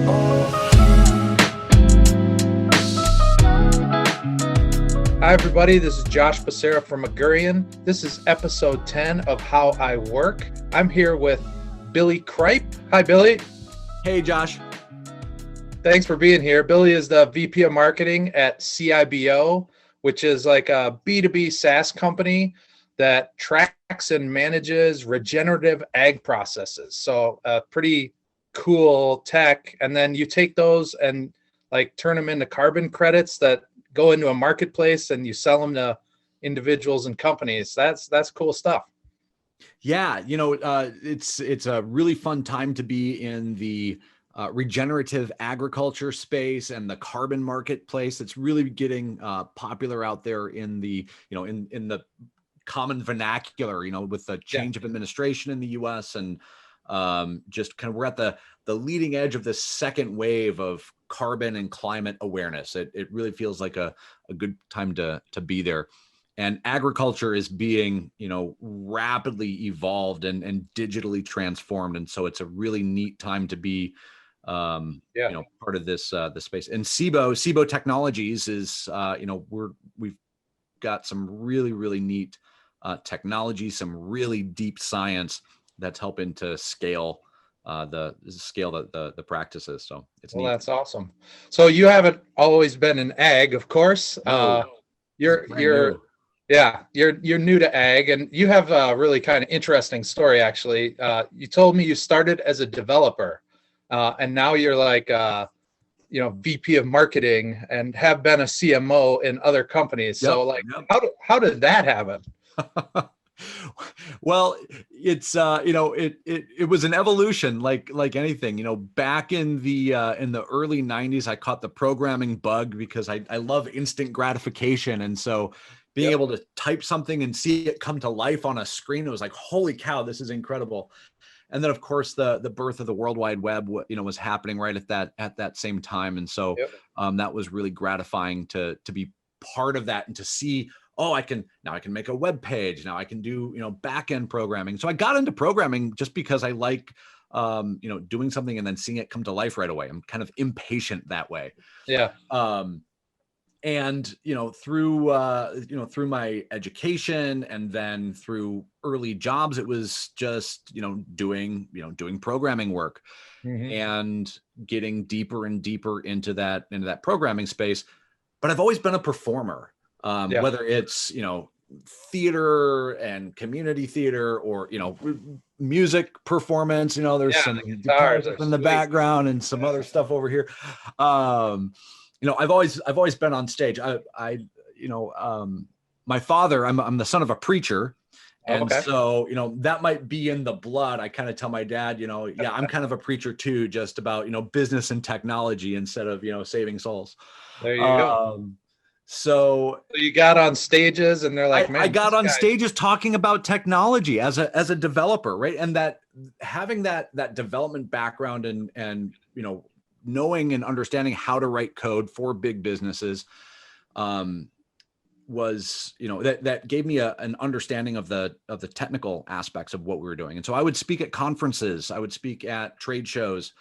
Hi, everybody. This is Josh Becerra from Augurian. This is episode 10 of How I Work. I'm here with Billy Cripe. Hi, Billy. Hey, Josh. Thanks for being here. Billy is the VP of Marketing at CiBO, which is like a B2B SaaS company that tracks and manages regenerative ag processes. So pretty cool tech. And then you take those and like turn them into carbon credits that go into a marketplace and you sell them to individuals and companies. That's cool stuff. Yeah, it's a really fun time to be in the regenerative agriculture space and the carbon marketplace. It's really getting popular out there in the, in the common vernacular, with the change of administration in the US and just kind of we're at the leading edge of this second wave of carbon and climate awareness. It really feels like a good time to be there. And agriculture is being, rapidly evolved and digitally transformed. And so it's a really neat time to be, part of this space. And CiBO Technologies is, we've got some really, really neat technology, some really deep science that's helping to scale the practices. So it's neat. That's awesome. So you haven't always been in ag, of course. No, You're new to ag, and you have a really kind of interesting story, actually. You told me you started as a developer, and now you're like, VP of marketing and have been a CMO in other companies. So how did that happen? Well, it's it was an evolution like anything. Back in the early 90s, I caught the programming bug because I love instant gratification, and so being able to type something and see it come to life on a screen, it was like, holy cow, this is incredible. And then of course the birth of the World Wide Web was happening right at that same time, and so that was really gratifying to be part of that and to see, I can make a web page. Now I can do, back-end programming. So I got into programming just because I like, doing something and then seeing it come to life right away. I'm kind of impatient that way. Yeah. And, through my education and then through early jobs, it was just, doing programming work and getting deeper and deeper into that programming space. But I've always been a performer. Whether it's, theater and community theater or, music performance, there's some guitars in the background and some other stuff over here. I've always been on stage. My father, I'm the son of a preacher. And so, that might be in the blood. I kind of tell my dad, I'm kind of a preacher too, just about, business and technology instead of, saving souls. There you go. So you got on stages and they're like, I got on stages talking about technology as a developer, right? And that having that development background and knowing and understanding how to write code for big businesses was, that gave me an understanding of the technical aspects of what we were doing. And so I would speak at conferences, I would speak at trade shows,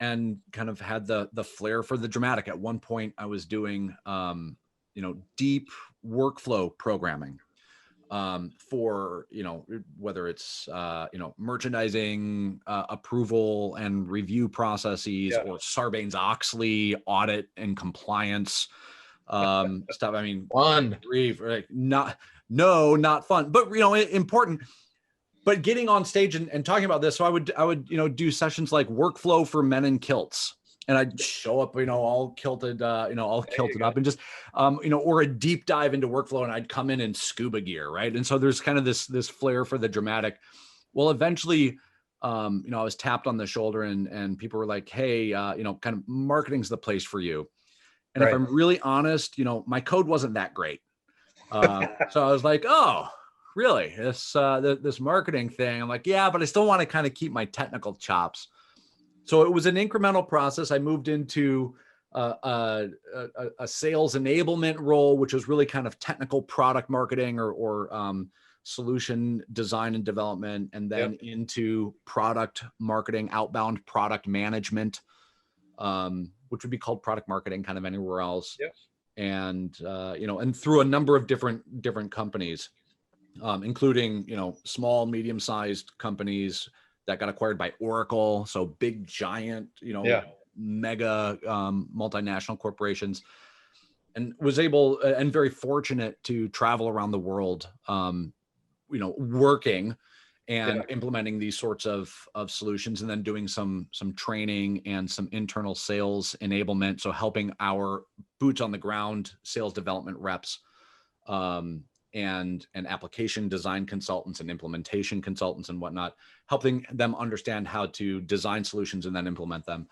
and kind of had the flair for the dramatic. At one point I was doing, deep workflow programming for, whether it's, merchandising approval and review processes or Sarbanes-Oxley audit and compliance stuff. I mean, fun. Not fun, but, important. But getting on stage and talking about this, so I would do sessions like workflow for men in kilts, and I'd show up, all kilted, up, and just, or a deep dive into workflow, and I'd come in scuba gear, right? And so there's kind of this flair for the dramatic. Well, eventually, I was tapped on the shoulder, and people were like, "Hey, kind of marketing's the place for you." And if I'm really honest, my code wasn't that great, so I was like, "Oh, really? This marketing thing?" I'm like, yeah, but I still want to kind of keep my technical chops. So it was an incremental process. I moved into a sales enablement role, which was really kind of technical product marketing or solution design and development, and then into product marketing, outbound product management, which would be called product marketing kind of anywhere else. And, and through a number of different companies, including, small, medium-sized companies that got acquired by Oracle. So big, giant, mega multinational corporations, and was able and very fortunate to travel around the world, working and implementing these sorts of solutions, and then doing some training and some internal sales enablement. So helping our boots on the ground sales development reps, and application design consultants and implementation consultants and whatnot, helping them understand how to design solutions and then implement them.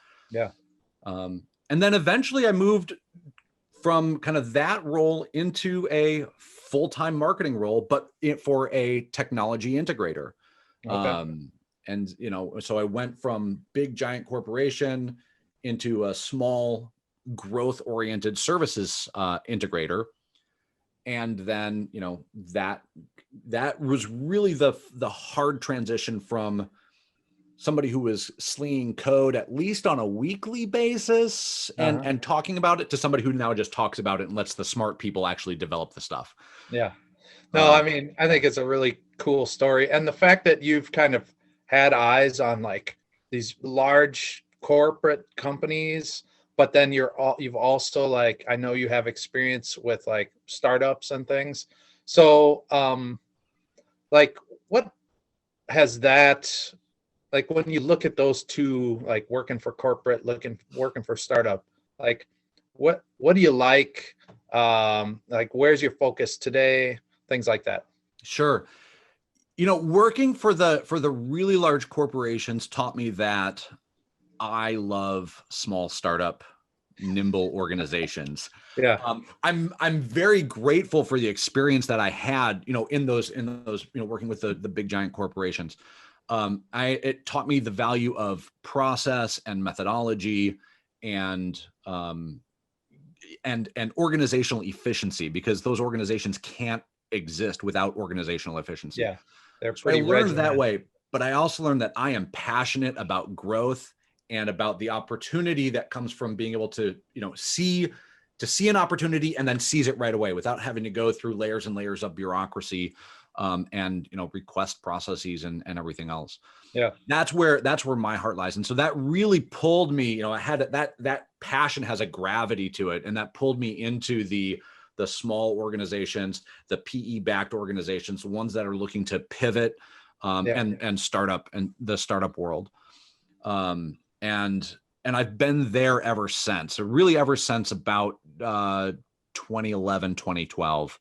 And then eventually I moved from kind of that role into a full-time marketing role, but for a technology integrator. And, so I went from big giant corporation into a small growth-oriented services integrator. And then, that was really the hard transition from somebody who was slinging code at least on a weekly basis and talking about it, to somebody who now just talks about it and lets the smart people actually develop the stuff. No, I mean, I think it's a really cool story. And the fact that you've kind of had eyes on like these large corporate companies, but then you've also, like, I know you have experience with like startups and things. So, like, what has that, like, when you look at those two, like working for corporate, working for startup, like, what do you like? Like, where's your focus today? Things like that. Sure. Working for the really large corporations taught me that I love small startup, nimble organizations. I'm very grateful for the experience that I had, in those, working with the big giant corporations. It taught me the value of process and methodology and organizational efficiency, because those organizations can't exist without organizational efficiency. They're pretty I learned that way, but I also learned that I am passionate about growth and about the opportunity that comes from being able to, see an opportunity and then seize it right away without having to go through layers and layers of bureaucracy, and request processes and everything else. That's where my heart lies. And so that really pulled me, I had that passion has a gravity to it, and that pulled me into the small organizations, the PE backed organizations, the ones that are looking to pivot, and startup, and the startup world. And I've been there ever since. So really ever since about 2011, 2012.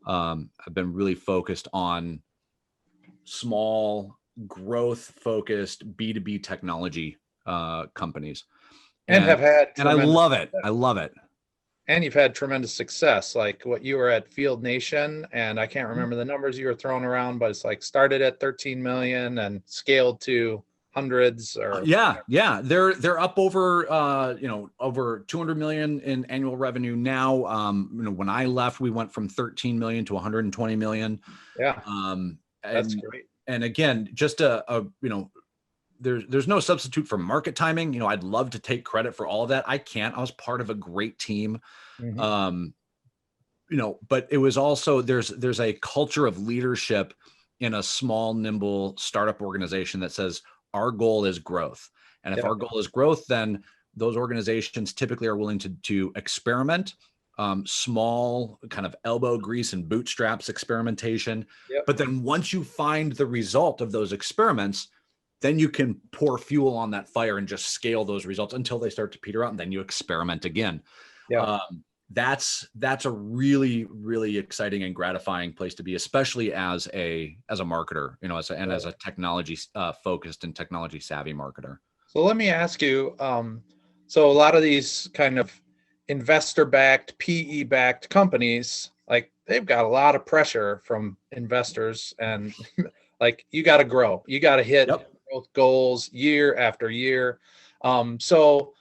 I've been really focused on small, growth-focused B2B technology companies, and have had, and I love it. I love it. And you've had tremendous success, like what you were at Field Nation, and I can't remember the numbers you were throwing around, but it's like started at 13 million and scaled to hundreds. Or they're up over over 200 million in annual revenue now. When I left, we went from 13 million to 120 million. That's great. And again, just there's no substitute for market timing. I'd love to take credit for all of that. I can't. I was part of a great team. But it was also, there's a culture of leadership in a small, nimble startup organization that says our goal is growth. And if our goal is growth, then those organizations typically are willing to experiment, small kind of elbow grease and bootstraps experimentation. But then once you find the result of those experiments, then you can pour fuel on that fire and just scale those results until they start to peter out, and then you experiment again. That's a really, really exciting and gratifying place to be, especially as a marketer, as a technology focused and technology savvy marketer. So let me ask you, so a lot of these kind of investor backed, PE backed companies, like, they've got a lot of pressure from investors, and like, you got to grow, you got to hit growth goals year after year. So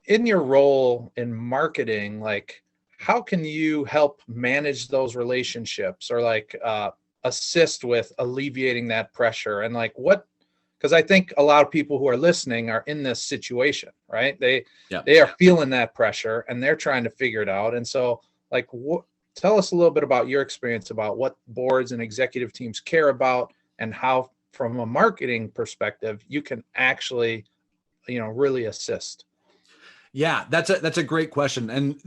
in your role in marketing, like, how can you help manage those relationships, or like assist with alleviating that pressure? And like what, because I think a lot of people who are listening are in this situation, right? They are feeling that pressure and they're trying to figure it out. And so like what, tell us a little bit about your experience about what boards and executive teams care about and how from a marketing perspective you can actually, you know, really assist. Yeah, that's a great question. And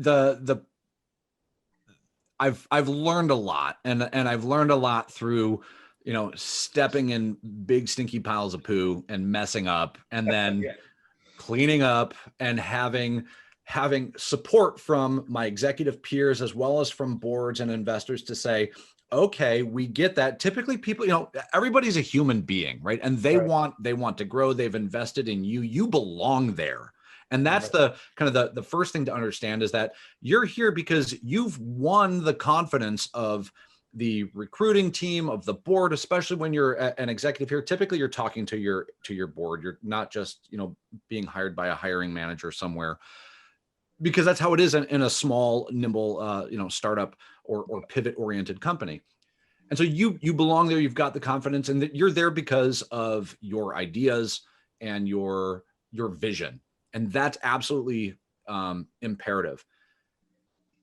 I've learned a lot, and I've learned a lot through, you know, stepping in big stinky piles of poo and messing up, and then cleaning up and having support from my executive peers as well as from boards and investors to say, okay, we get that. Typically people, you know, everybody's a human being, right? And they want to grow. They've invested in you. You belong there. And that's the kind of the first thing to understand, is that you're here because you've won the confidence of the recruiting team, of the board, especially when you're an executive here. Typically you're talking to your board. You're not just, you know, being hired by a hiring manager somewhere, because that's how it is in a small, nimble, you know, startup or pivot oriented company. And so you belong there. You've got the confidence, and that you're there because of your ideas and your vision. And that's absolutely imperative.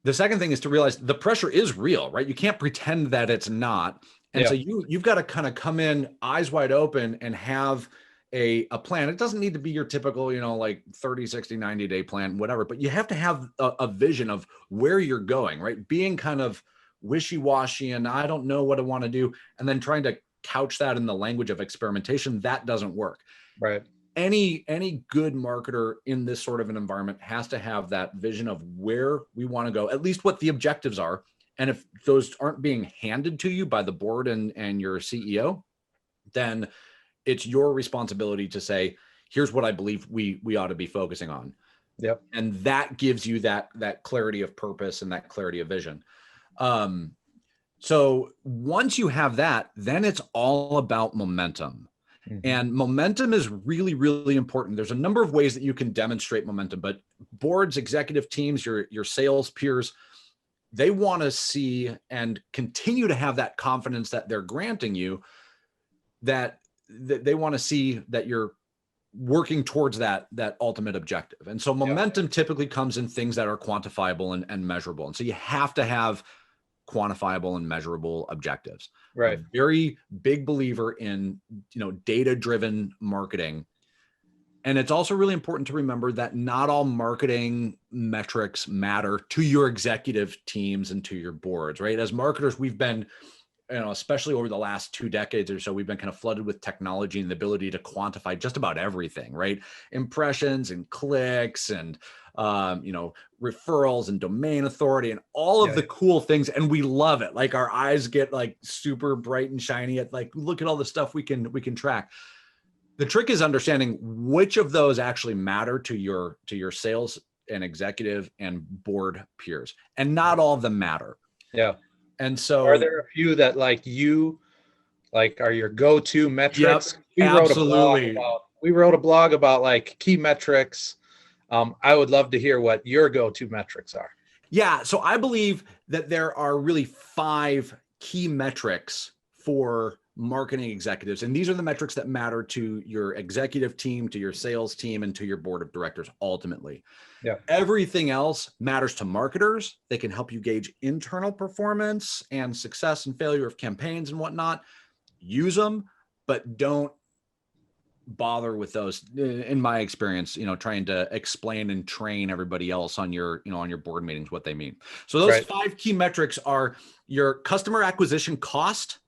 The second thing is to realize the pressure is real, right? You can't pretend that it's not. And so you've got to kind of come in eyes wide open and have a plan. It doesn't need to be your typical, you know, like 30, 60, 90-day plan, whatever, but you have to have a vision of where you're going, right? Being kind of wishy-washy and I don't know what I want to do, and then trying to couch that in the language of experimentation, that doesn't work. Right. Any good marketer in this sort of an environment has to have that vision of where we want to go, at least what the objectives are. And if those aren't being handed to you by the board and your CEO, then it's your responsibility to say, here's what I believe we ought to be focusing on. Yep. And that gives you that clarity of purpose and that clarity of vision. So once you have that, then it's all about momentum. And momentum is really, really important. There's a number of ways that you can demonstrate momentum, but boards, executive teams, your sales peers, they want to see and continue to have that confidence that they're granting you, that they want to see that you're working towards that ultimate objective. And so momentum typically comes in things that are quantifiable and measurable. And so you have to have quantifiable and measurable objectives. Right. I'm a very big believer in, you know, data-driven marketing. And it's also really important to remember that not all marketing metrics matter to your executive teams and to your boards, right? As marketers, we've been, you know, especially over the last 2 decades or so, we've been kind of flooded with technology and the ability to quantify just about everything, right? Impressions and clicks and, you know, referrals and domain authority and all of the cool things. And we love it. Like our eyes get like super bright and shiny at like, look at all the stuff we can track. The trick is understanding which of those actually matter to your sales and executive and board peers. And not all of them matter. Yeah. And so are there a few that like you like are your go-to metrics? Yep, absolutely. We wrote a blog about like key metrics. I would love to hear what your go-to metrics are. Yeah. So I believe that there are really 5 key metrics for marketing executives. And these are the metrics that matter to your executive team, to your sales team, and to your board of directors ultimately. Yeah. Everything else matters to marketers. They can help you gauge internal performance and success and failure of campaigns and whatnot. Use them, but don't bother with those, in my experience, you know, trying to explain and train everybody else on your, you know, on your board meetings, what they mean. So those 5 key metrics are your customer acquisition cost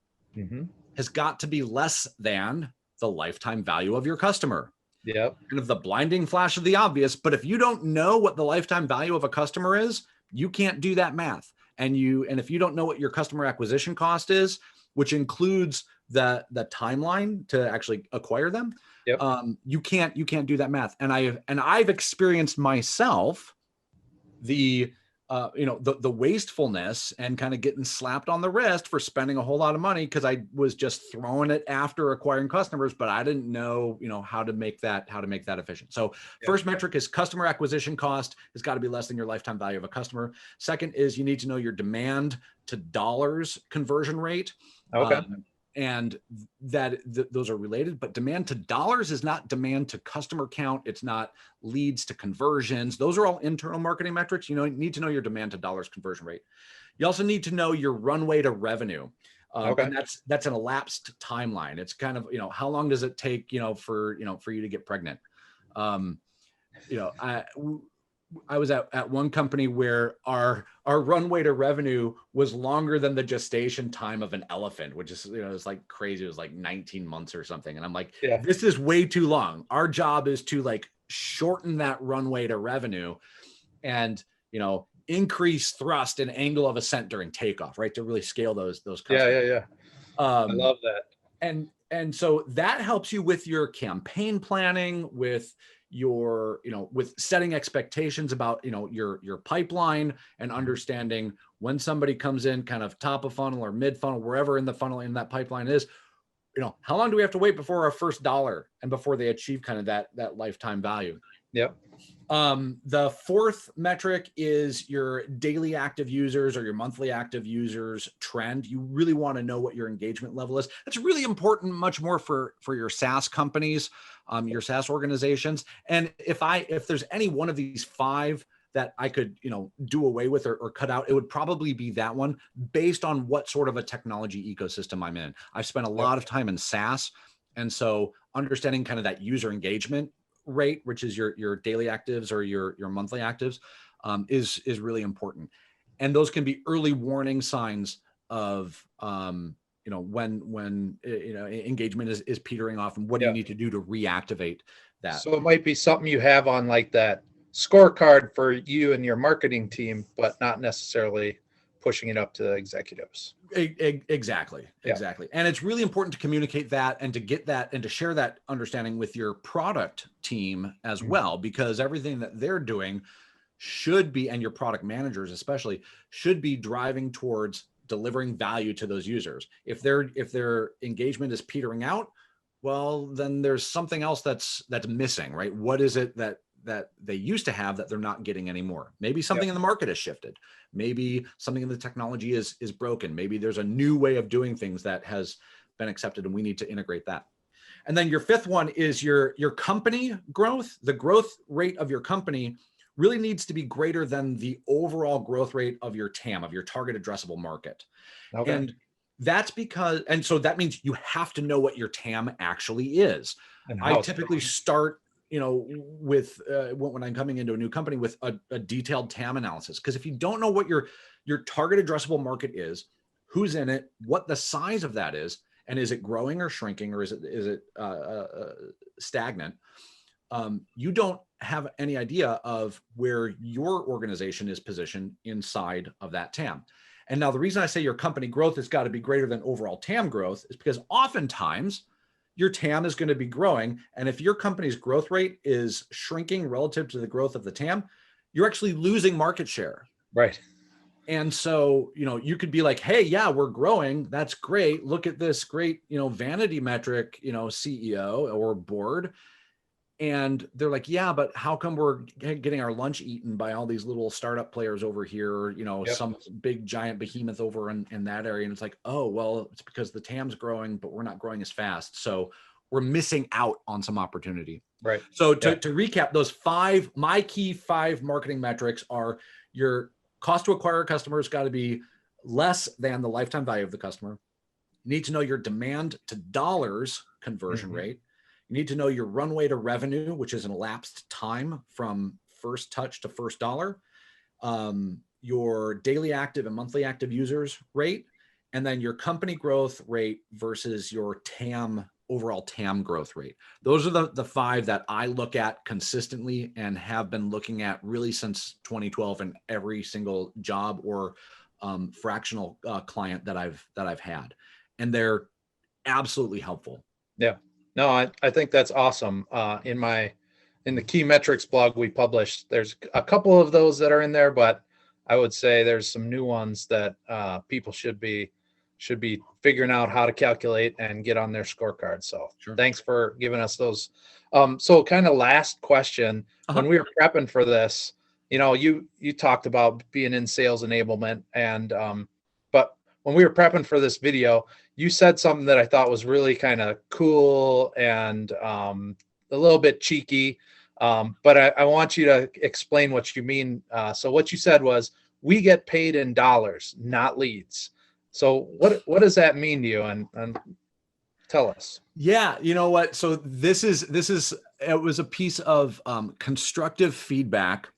has got to be less than the lifetime value of your customer. Yep. Kind of the blinding flash of the obvious, but if you don't know what the lifetime value of a customer is, you can't do that math. And if you don't know what your customer acquisition cost is, which includes the timeline to actually acquire them, you can't do that math. And I've experienced myself the the wastefulness and kind of getting slapped on the wrist for spending a whole lot of money because I was just throwing it after acquiring customers, but I didn't know, how to make that efficient. So first metric is customer acquisition cost has got to be less than your lifetime value of a customer. Second is you need to know your demand to dollars conversion rate. Okay. And those are related, but demand to dollars is not demand to customer count. It's not leads to conversions. Those are all internal marketing metrics. You need to know your demand to dollars conversion rate. You also need to know your runway to revenue. And that's an elapsed timeline. It's kind of, how long does it take, for you to get pregnant? I was at one company where our runway to revenue was longer than the gestation time of an elephant, which is, it's like crazy. It was like 19 months or something. And I'm like, this is way too long. Our job is to like shorten that runway to revenue and, increase thrust and angle of ascent during takeoff, right? To really scale those customers. Yeah. I love that. And so that helps you with your campaign planning, with your, with setting expectations about, your pipeline and understanding when somebody comes in kind of top of funnel or mid funnel, wherever in the funnel in that pipeline is, how long do we have to wait before our first dollar and before they achieve kind of that lifetime value? Yep. The fourth metric is your daily active users or your monthly active users trend. You really want to know what your engagement level is. That's really important, much more for your SaaS companies, your SaaS organizations. And if there's any one of these five that I could, do away with or cut out, it would probably be that one based on what sort of a technology ecosystem I'm in. I've spent a lot of time in SaaS. And so understanding kind of that user engagement rate, which is your daily actives or your monthly actives, is really important. And those can be early warning signs of, when engagement is petering off and what do you need to do to reactivate that? So it might be something you have on like that scorecard for you and your marketing team, but not necessarily pushing it up to executives. Exactly. And it's really important to communicate that and to get that and to share that understanding with your product team as well, because everything that they're doing should be, and your product managers especially, should be driving towards delivering value to those users. If their engagement is petering out, well, then there's something else that's missing, right? What is it that they used to have that they're not getting anymore? Maybe something in the market has shifted. Maybe something in the technology is broken. Maybe there's a new way of doing things that has been accepted and we need to integrate that. And then your fifth one is your company growth. The growth rate of your company really needs to be greater than the overall growth rate of your TAM, of your target addressable market. Okay. And that's because, and so that means you have to know what your TAM actually is. I typically start, with when I'm coming into a new company with a detailed TAM analysis. Because if you don't know what your target addressable market is, who's in it, what the size of that is, and is it growing or shrinking, or is it stagnant, you don't have any idea of where your organization is positioned inside of that TAM. And now the reason I say your company growth has got to be greater than overall TAM growth is because oftentimes your TAM is going to be growing. And if your company's growth rate is shrinking relative to the growth of the TAM, you're actually losing market share. Right. And so, you could be like, hey, yeah, we're growing. That's great. Look at this great, vanity metric, CEO or board. And they're like, yeah, but how come we're getting our lunch eaten by all these little startup players over here, some big giant behemoth over in that area? And it's like, oh, well, it's because the TAM's growing, but we're not growing as fast. So we're missing out on some opportunity. Right. So to recap, my key five marketing metrics are: your cost to acquire a customer has got to be less than the lifetime value of the customer. You need to know your demand to dollars conversion rate. You need to know your runway to revenue, which is an elapsed time from first touch to first dollar, your daily active and monthly active users rate, and then your company growth rate versus your overall TAM growth rate. Those are the five that I look at consistently and have been looking at really since 2012 in every single job or fractional client that I've had. And they're absolutely helpful. Yeah. No, I think that's awesome. In the key metrics blog we published, there's a couple of those that are in there, but I would say there's some new ones that people should be figuring out how to calculate and get on their scorecard. So Sure. thanks for giving us those. So kind of last question, when we were prepping for this, you talked about being in sales enablement, and but when we were prepping for this video, you said something that I thought was really kind of cool and a little bit cheeky. But I want you to explain what you mean. So what you said was, we get paid in dollars, not leads. So what does that mean to you? And tell us. Yeah, you know what? So this is it was a piece of constructive feedback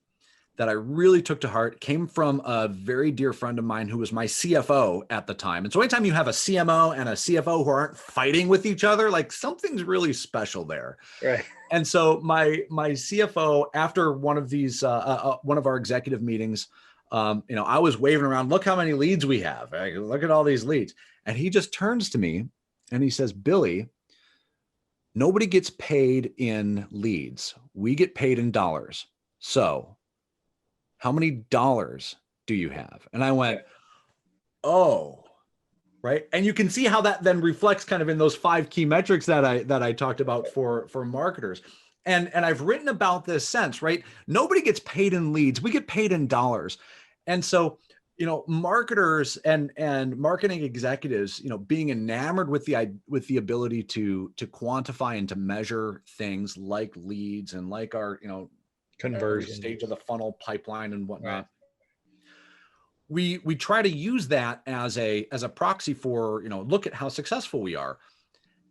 that I really took to heart. It came from a very dear friend of mine who was my CFO at the time. And so anytime you have a CMO and a CFO who aren't fighting with each other, like something's really special there. Right. And so my CFO, after one of these one of our executive meetings, I was waving around, look how many leads we have. Look at all these leads. And he just turns to me and he says, Billy, nobody gets paid in leads. We get paid in dollars. So how many dollars do you have? And I went, oh, right. And you can see how that then reflects kind of in those 5 key metrics that I talked about for marketers. And I've written about this since, right? Nobody gets paid in leads. We get paid in dollars. And so, marketers and marketing executives, being enamored with the ability to quantify and to measure things like leads and like our, conversion stage of the funnel pipeline and whatnot. Right. We try to use that as a proxy for, look at how successful we are.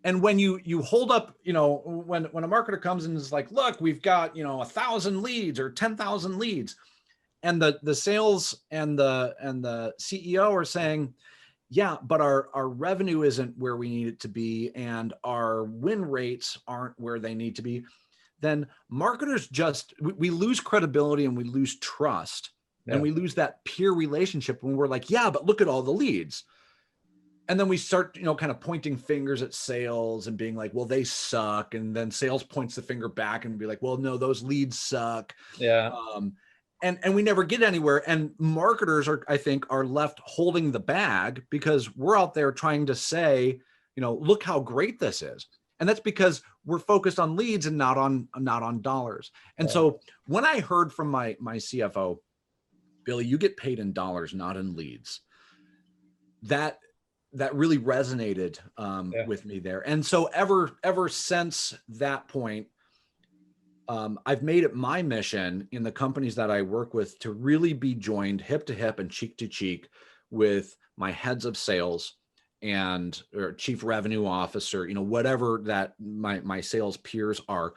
And when you hold up, when a marketer comes and is like, look, we've got, 1,000 leads or 10,000 leads, and the sales and the CEO are saying, yeah, but our revenue isn't where we need it to be, and our win rates aren't where they need to be, then marketers we lose credibility and we lose trust. Yeah. And we lose that peer relationship when we're like, yeah, but look at all the leads. And then we start, kind of pointing fingers at sales and being like, well, they suck. And then sales points the finger back and be like, well, no, those leads suck. Yeah. And we never get anywhere. And marketers I think are left holding the bag because we're out there trying to say, look how great this is. And that's because we're focused on leads and not on dollars. And so when I heard from my CFO, Billy, you get paid in dollars, not in leads, that really resonated with me there. And so ever since that point, I've made it my mission in the companies that I work with to really be joined hip to hip and cheek to cheek with my heads of sales or chief revenue officer, whatever that my sales peers are,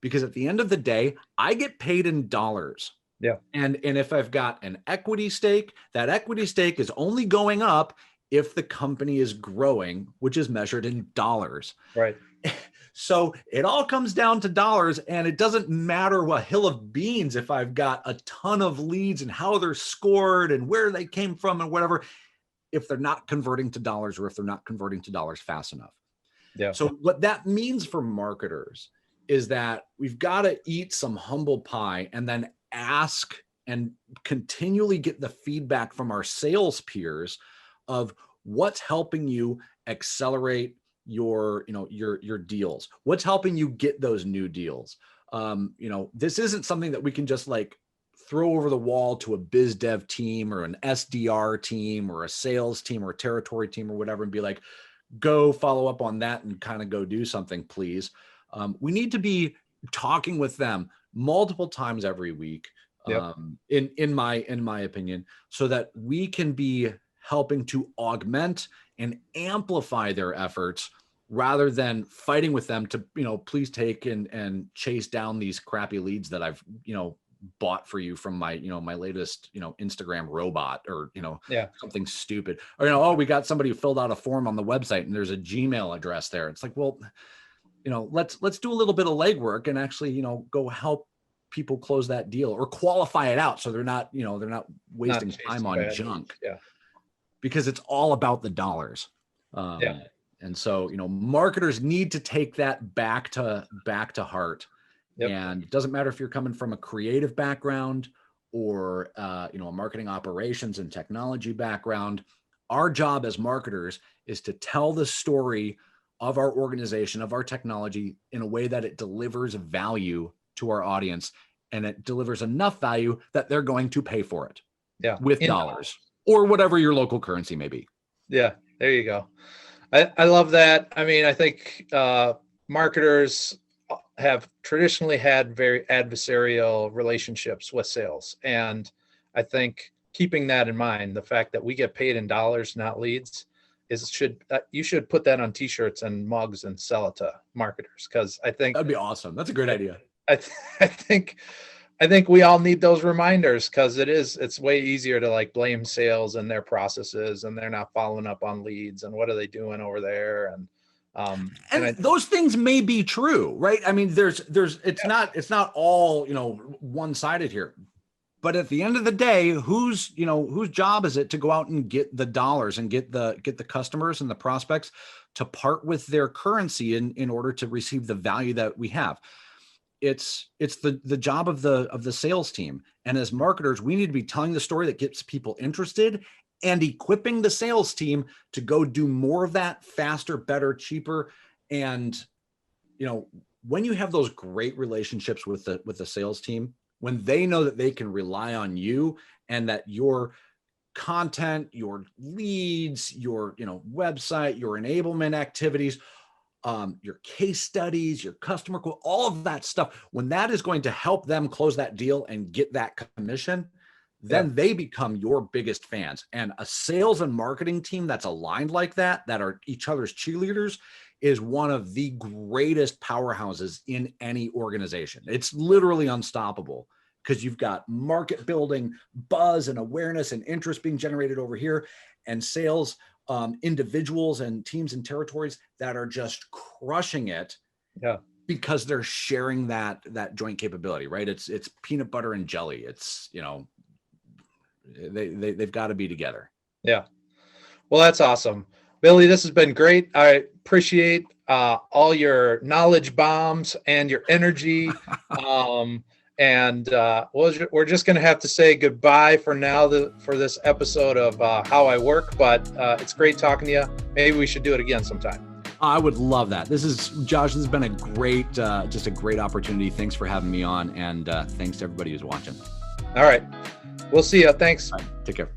because at the end of the day, I get paid in dollars. Yeah. And if I've got an equity stake, that equity stake is only going up if the company is growing, which is measured in dollars. Right. So it all comes down to dollars, and it doesn't matter what hill of beans if I've got a ton of leads and how they're scored and where they came from and whatever, if they're not converting to dollars or if they're not converting to dollars fast enough. Yeah. So what that means for marketers is that we've got to eat some humble pie and then ask and continually get the feedback from our sales peers of what's helping you accelerate your deals, what's helping you get those new deals. This isn't something that we can just like throw over the wall to a biz dev team or an SDR team or a sales team or a territory team or whatever and be like, go follow up on that and kind of go do something, please. We need to be talking with them multiple times every week, in my opinion, so that we can be helping to augment and amplify their efforts rather than fighting with them to, please take and chase down these crappy leads that I've, bought for you from my, my latest, Instagram robot or, something stupid. Or, oh, we got somebody who filled out a form on the website and there's a Gmail address there. It's like, well, let's do a little bit of legwork and actually, go help people close that deal or qualify it out. So they're not wasting time on junk. Yeah. Because it's all about the dollars. And so, marketers need to take that back to heart. Yep. And it doesn't matter if you're coming from a creative background or a marketing operations and technology background. Our job as marketers is to tell the story of our organization, of our technology, in a way that it delivers value to our audience, and it delivers enough value that they're going to pay for it with dollars or whatever your local currency may be. Yeah, there you go. I love that. I mean, I think marketers have traditionally had very adversarial relationships with sales. And I think keeping that in mind, the fact that we get paid in dollars, not leads, you should put that on t-shirts and mugs and sell it to marketers. Cause I think that'd be awesome. That's a great idea. I think we all need those reminders, because it's way easier to like blame sales and their processes, and they're not following up on leads, and what are they doing over there? And those things may be true, right? I mean, it's not all, one-sided here, but at the end of the day, whose job is it to go out and get the dollars and get the customers and the prospects to part with their currency in order to receive the value that we have? It's the job of the sales team. And as marketers, we need to be telling the story that gets people interested and equipping the sales team to go do more of that faster, better, cheaper. And, when you have those great relationships with the sales team, when they know that they can rely on you and that your content, your leads, your, website, your enablement activities, your case studies, your customer quote, all of that stuff, when that is going to help them close that deal and get that commission, then they become your biggest fans. And a sales and marketing team that's aligned like that are each other's cheerleaders, is one of the greatest powerhouses in any organization. It's literally unstoppable, because you've got market building, buzz and awareness and interest being generated over here, and sales individuals and teams and territories that are just crushing it. Yeah. Because they're sharing that joint capability, right? It's peanut butter and jelly. It's, they've got to be together. Yeah. Well, that's awesome. Billy, this has been great. I appreciate all your knowledge bombs and your energy. We're just going to have to say goodbye for now for this episode of How I Work, but it's great talking to you. Maybe we should do it again sometime. I would love that. Josh, this has been a great opportunity. Thanks for having me on, and thanks to everybody who's watching. All right. We'll see you. Thanks. All right, take care.